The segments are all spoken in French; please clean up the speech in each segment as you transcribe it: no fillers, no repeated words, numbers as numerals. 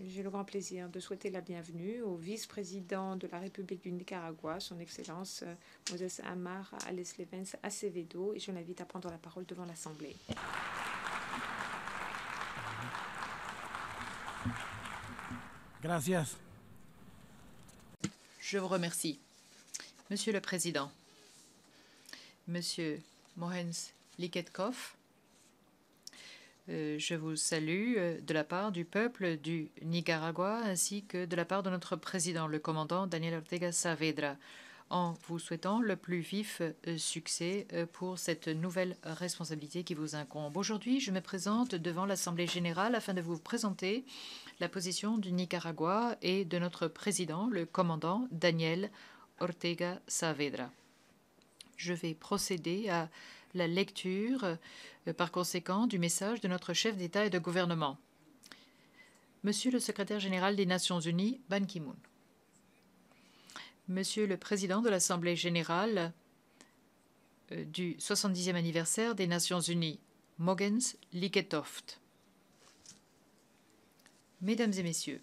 J'ai le grand plaisir de souhaiter la bienvenue au vice-président de la République du Nicaragua, son Excellence Moses Amar Aleslevens Acevedo, et je l'invite à prendre la parole devant l'Assemblée. Gracias. Je vous remercie. Monsieur le Président, Monsieur Mohens Liketkov, je vous salue de la part du peuple du Nicaragua ainsi que de la part de notre président, le commandant Daniel Ortega Saavedra, en vous souhaitant le plus vif succès pour cette nouvelle responsabilité qui vous incombe. Aujourd'hui, je me présente devant l'Assemblée générale afin de vous présenter la position du Nicaragua et de notre président, le commandant Daniel Ortega Saavedra. Je vais procéder à la lecture, par conséquent, du message de notre chef d'État et de gouvernement. Monsieur le secrétaire général des Nations unies, Ban Ki-moon. Monsieur le président de l'Assemblée générale du 70e anniversaire des Nations unies, Mogens Lykketoft. Mesdames et messieurs,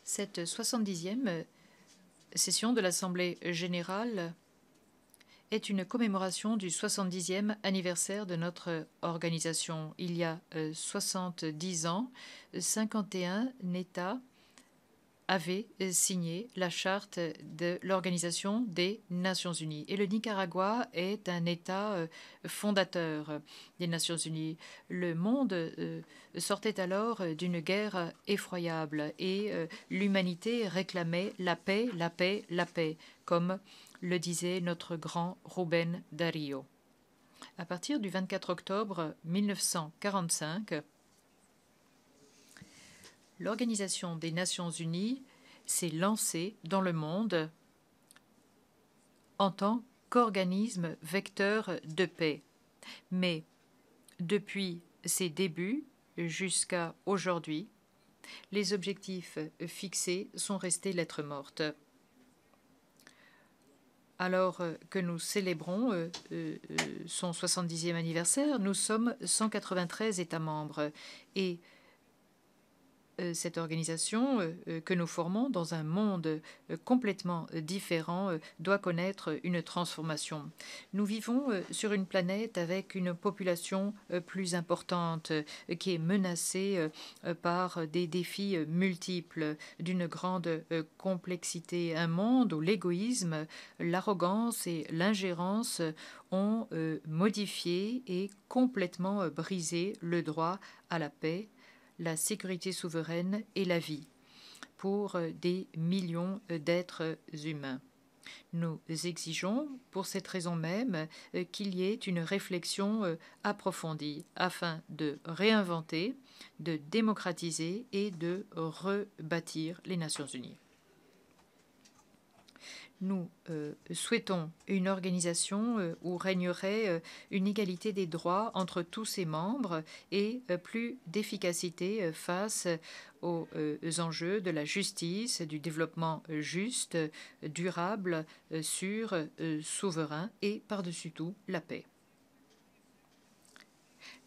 cette 70e session de l'Assemblée générale est une commémoration du 70e anniversaire de notre organisation. Il y a 70 ans, 51 États avaient signé la charte de l'Organisation des Nations unies. Et le Nicaragua est un État fondateur des Nations unies. Le monde sortait alors d'une guerre effroyable et l'humanité réclamait la paix, la paix, la paix, comme le disait notre grand Rubén Darío. À partir du 24 octobre 1945, l'Organisation des Nations unies s'est lancée dans le monde en tant qu'organisme vecteur de paix. Mais depuis ses débuts jusqu'à aujourd'hui, les objectifs fixés sont restés lettre morte. Alors que nous célébrons son 70e anniversaire, nous sommes 193 États membres et cette organisation que nous formons dans un monde complètement différent doit connaître une transformation. Nous vivons sur une planète avec une population plus importante qui est menacée par des défis multiples d'une grande complexité. Un monde où l'égoïsme, l'arrogance et l'ingérence ont modifié et complètement brisé le droit à la paix, la sécurité souveraine et la vie pour des millions d'êtres humains. Nous exigeons, pour cette raison même, qu'il y ait une réflexion approfondie afin de réinventer, de démocratiser et de rebâtir les Nations unies. Nous souhaitons une organisation où régnerait une égalité des droits entre tous ses membres et plus d'efficacité face aux enjeux de la justice, du développement juste, durable, sûr, souverain et, par-dessus tout, la paix.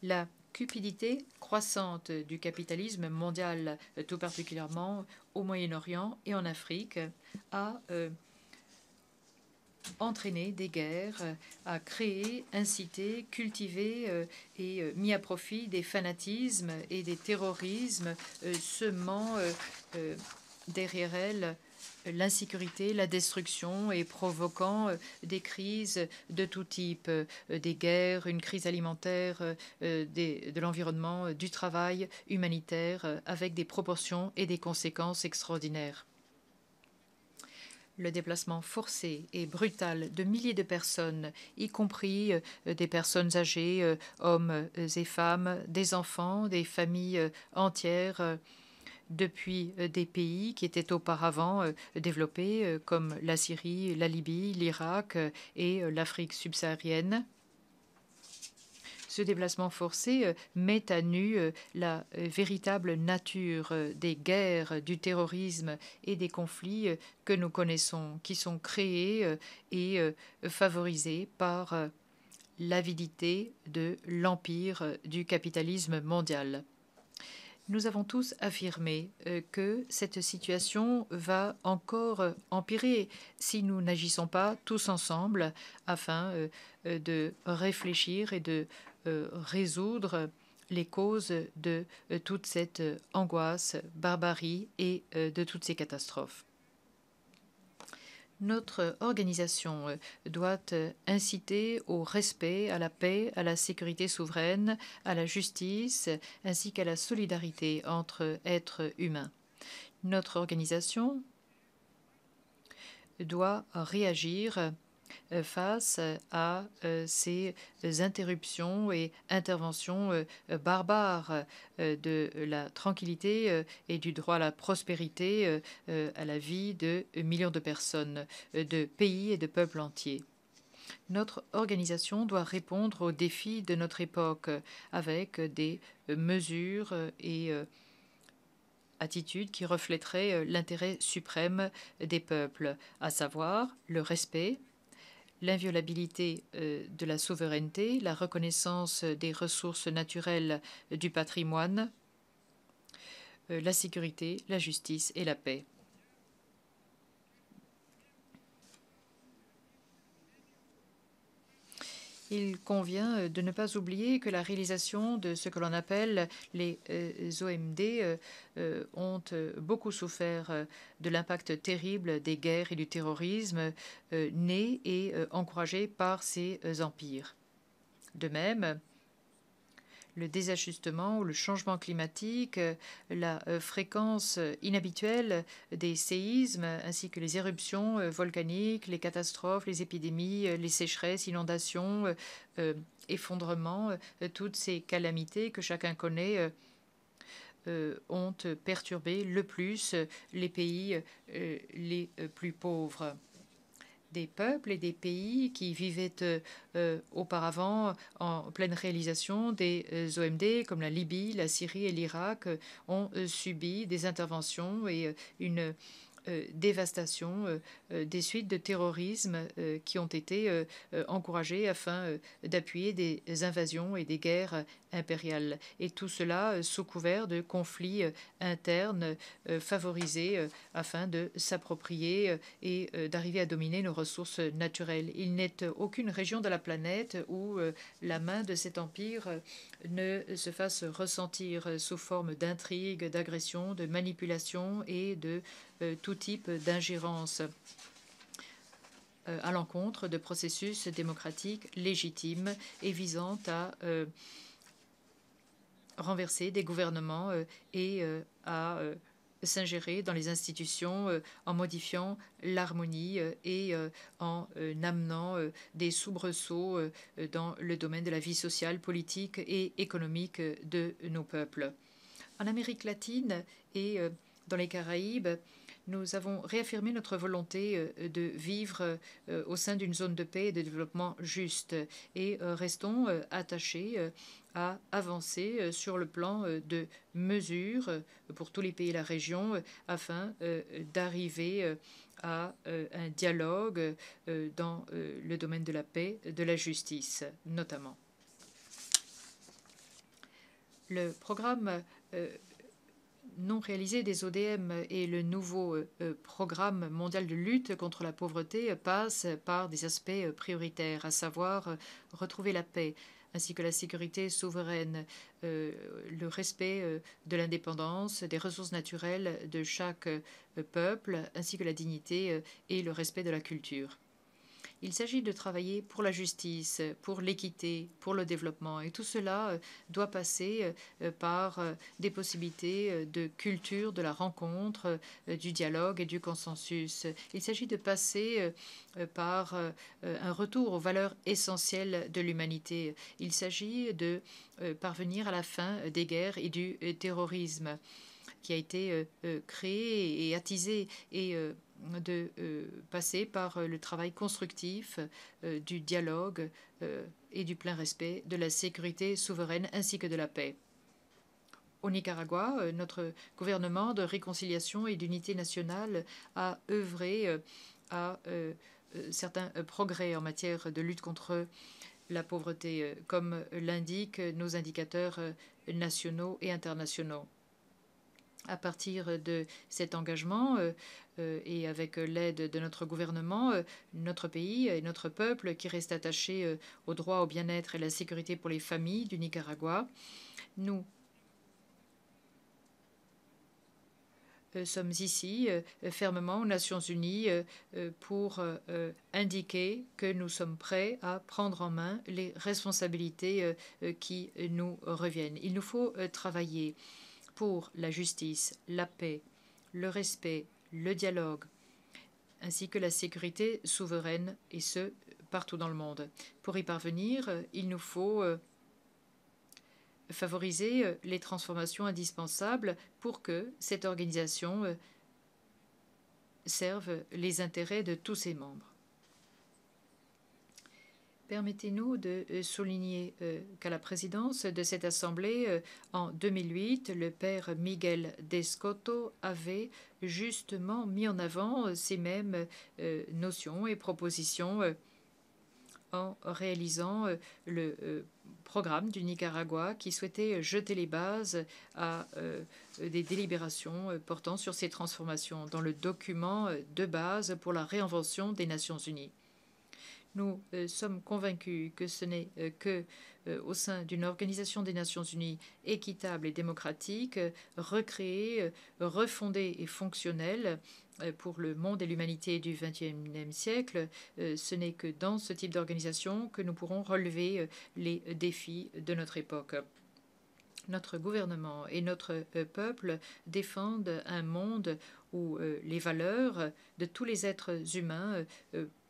La cupidité croissante du capitalisme mondial, tout particulièrement au Moyen-Orient et en Afrique, a entraîner des guerres, a créé, incité, cultivé et mis à profit des fanatismes et des terrorismes, semant derrière elles l'insécurité, la destruction et provoquant des crises de tout type, des guerres, une crise alimentaire, de l'environnement, du travail humanitaire, avec des proportions et des conséquences extraordinaires. Le déplacement forcé et brutal de milliers de personnes, y compris des personnes âgées, hommes et femmes, des enfants, des familles entières, depuis des pays qui étaient auparavant développés, comme la Syrie, la Libye, l'Irak et l'Afrique subsaharienne. Ce déplacement forcé met à nu la véritable nature des guerres, du terrorisme et des conflits que nous connaissons, qui sont créés et favorisés par l'avidité de l'empire du capitalisme mondial. Nous avons tous affirmé que cette situation va encore empirer si nous n'agissons pas tous ensemble afin de réfléchir et de résoudre les causes de toute cette angoisse, barbarie et de toutes ces catastrophes. Notre organisation doit inciter au respect, à la paix, à la sécurité souveraine, à la justice, ainsi qu'à la solidarité entre êtres humains. Notre organisation doit réagir face à ces interruptions et interventions barbares de la tranquillité et du droit à la prospérité, à la vie de millions de personnes, de pays et de peuples entiers. Notre organisation doit répondre aux défis de notre époque avec des mesures et attitudes qui reflèteraient l'intérêt suprême des peuples, à savoir le respect, l'inviolabilité de la souveraineté, la reconnaissance des ressources naturelles du patrimoine, la sécurité, la justice et la paix. Il convient de ne pas oublier que la réalisation de ce que l'on appelle les OMD ont beaucoup souffert de l'impact terrible des guerres et du terrorisme nés et encouragés par ces empires. De même, le désajustement ou le changement climatique, la fréquence inhabituelle des séismes ainsi que les éruptions volcaniques, les catastrophes, les épidémies, les sécheresses, inondations, effondrements, toutes ces calamités que chacun connaît ont perturbé le plus les pays les plus pauvres. Des peuples et des pays qui vivaient auparavant en pleine réalisation des OMD, comme la Libye, la Syrie et l'Irak, ont subi des interventions et une dévastation des suites de terrorisme qui ont été encouragées afin d'appuyer des invasions et des guerres impériales. Et tout cela sous couvert de conflits internes favorisés afin de s'approprier et d'arriver à dominer nos ressources naturelles. Il n'est aucune région de la planète où la main de cet empire ne se fasse ressentir sous forme d'intrigues, d'agressions, de manipulations et de tout type d'ingérence à l'encontre de processus démocratiques légitimes et visant à renverser des gouvernements et à s'ingérer dans les institutions en modifiant l'harmonie et en amenant des soubresauts dans le domaine de la vie sociale, politique et économique de nos peuples. En Amérique latine et dans les Caraïbes, nous avons réaffirmé notre volonté de vivre au sein d'une zone de paix et de développement juste et restons attachés à avancer sur le plan de mesures pour tous les pays de la région afin d'arriver à un dialogue dans le domaine de la paix, de la justice notamment. Le programme non réalisé des ODM et le nouveau programme mondial de lutte contre la pauvreté passe par des aspects prioritaires, à savoir retrouver la paix, ainsi que la sécurité souveraine, le respect de l'indépendance, des ressources naturelles de chaque peuple, ainsi que la dignité et le respect de la culture. Il s'agit de travailler pour la justice, pour l'équité, pour le développement. Et tout cela doit passer par des possibilités de culture, de la rencontre, du dialogue et du consensus. Il s'agit de passer par un retour aux valeurs essentielles de l'humanité. Il s'agit de parvenir à la fin des guerres et du terrorisme qui a été créé et attisé et de passer par le travail constructif du dialogue et du plein respect de la sécurité souveraine ainsi que de la paix. Au Nicaragua, notre gouvernement de réconciliation et d'unité nationale a œuvré à certains progrès en matière de lutte contre la pauvreté, comme l'indiquent nos indicateurs nationaux et internationaux. À partir de cet engagement et avec l'aide de notre gouvernement, notre pays et notre peuple qui reste attaché au droit, au bien-être et à la sécurité pour les familles du Nicaragua, nous sommes ici fermement aux Nations Unies pour indiquer que nous sommes prêts à prendre en main les responsabilités qui nous reviennent. Il nous faut travailler pour la justice, la paix, le respect, le dialogue, ainsi que la sécurité souveraine, et ce, partout dans le monde. Pour y parvenir, il nous faut favoriser les transformations indispensables pour que cette organisation serve les intérêts de tous ses membres. Permettez-nous de souligner qu'à la présidence de cette Assemblée, en 2008, le père Miguel Descoto avait justement mis en avant ces mêmes notions et propositions en réalisant le programme du Nicaragua qui souhaitait jeter les bases à des délibérations portant sur ces transformations dans le document de base pour la réinvention des Nations Unies. Nous sommes convaincus que ce n'est que au sein d'une organisation des Nations Unies équitable et démocratique, recréée, refondée et fonctionnelle pour le monde et l'humanité du XXIe siècle, ce n'est que dans ce type d'organisation que nous pourrons relever les défis de notre époque. Notre gouvernement et notre peuple défendent un monde où les valeurs de tous les êtres humains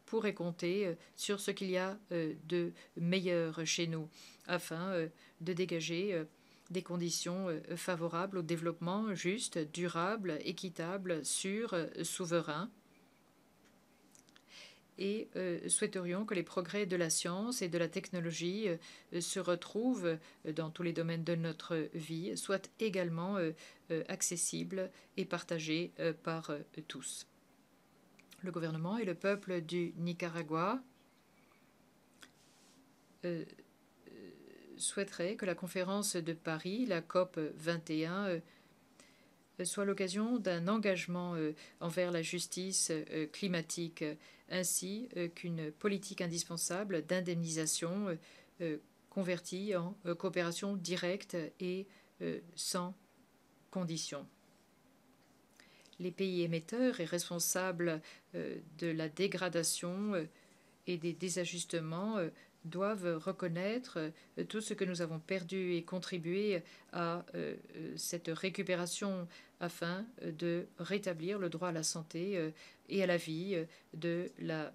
pourrait compter sur ce qu'il y a de meilleur chez nous afin de dégager des conditions favorables au développement juste, durable, équitable, sûr, souverain. Et souhaiterions que les progrès de la science et de la technologie se retrouvent dans tous les domaines de notre vie, soient également accessibles et partagés par tous. Le gouvernement et le peuple du Nicaragua souhaiteraient que la conférence de Paris, la COP 21, soit l'occasion d'un engagement envers la justice climatique, ainsi qu'une politique indispensable d'indemnisation convertie en coopération directe et sans condition. Les pays émetteurs et responsables de la dégradation et des désajustements doivent reconnaître tout ce que nous avons perdu et contribuer à cette récupération afin de rétablir le droit à la santé et à la vie de la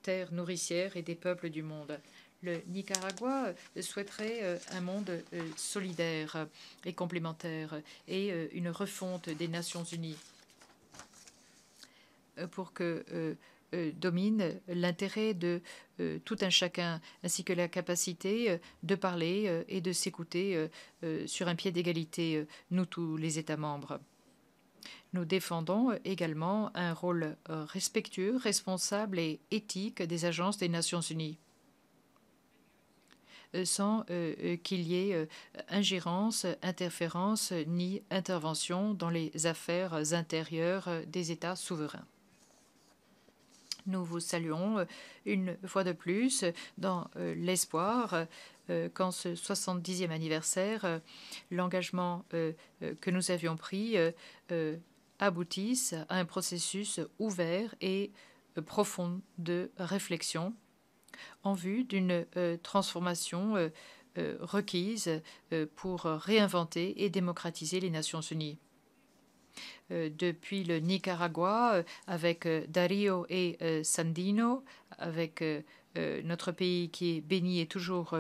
terre nourricière et des peuples du monde. Le Nicaragua souhaiterait un monde solidaire et complémentaire et une refonte des Nations Unies pour que domine l'intérêt de tout un chacun, ainsi que la capacité de parler et de s'écouter sur un pied d'égalité, nous tous les États membres. Nous défendons également un rôle respectueux, responsable et éthique des agences des Nations Unies, sans qu'il y ait ingérence, interférence ni intervention dans les affaires intérieures des États souverains. Nous vous saluons une fois de plus dans l'espoir qu'en ce 70e anniversaire, l'engagement que nous avions pris aboutisse à un processus ouvert et profond de réflexion en vue d'une transformation requise pour réinventer et démocratiser les Nations Unies. Depuis le Nicaragua, avec Darío et Sandino, avec notre pays qui est béni et toujours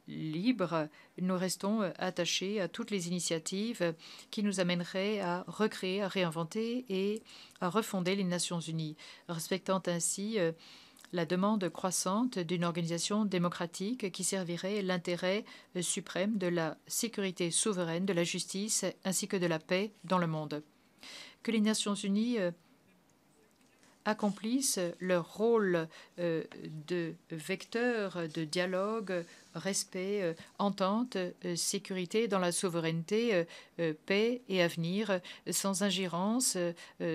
libre, nous restons attachés à toutes les initiatives qui nous amèneraient à recréer, à réinventer et à refonder les Nations Unies, respectant ainsi la demande croissante d'une organisation démocratique qui servirait l'intérêt suprême de la sécurité souveraine, de la justice ainsi que de la paix dans le monde. Que les Nations Unies accomplissent leur rôle de vecteur de dialogue, respect, entente, sécurité dans la souveraineté, paix et avenir, sans ingérence,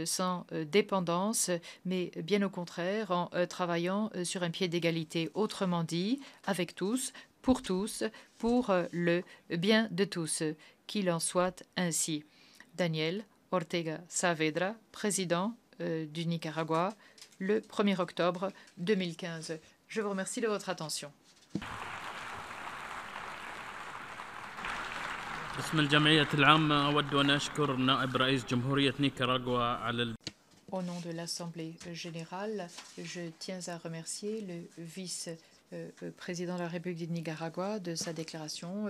sans dépendance, mais bien au contraire en travaillant sur un pied d'égalité. Autrement dit, avec tous, pour le bien de tous. Qu'il en soit ainsi. Daniel Ortega Saavedra, président du Nicaragua, le 1er octobre 2015. Je vous remercie de votre attention. Au nom de l'Assemblée générale, je tiens à remercier le vice-président de la République du Nicaragua de sa déclaration.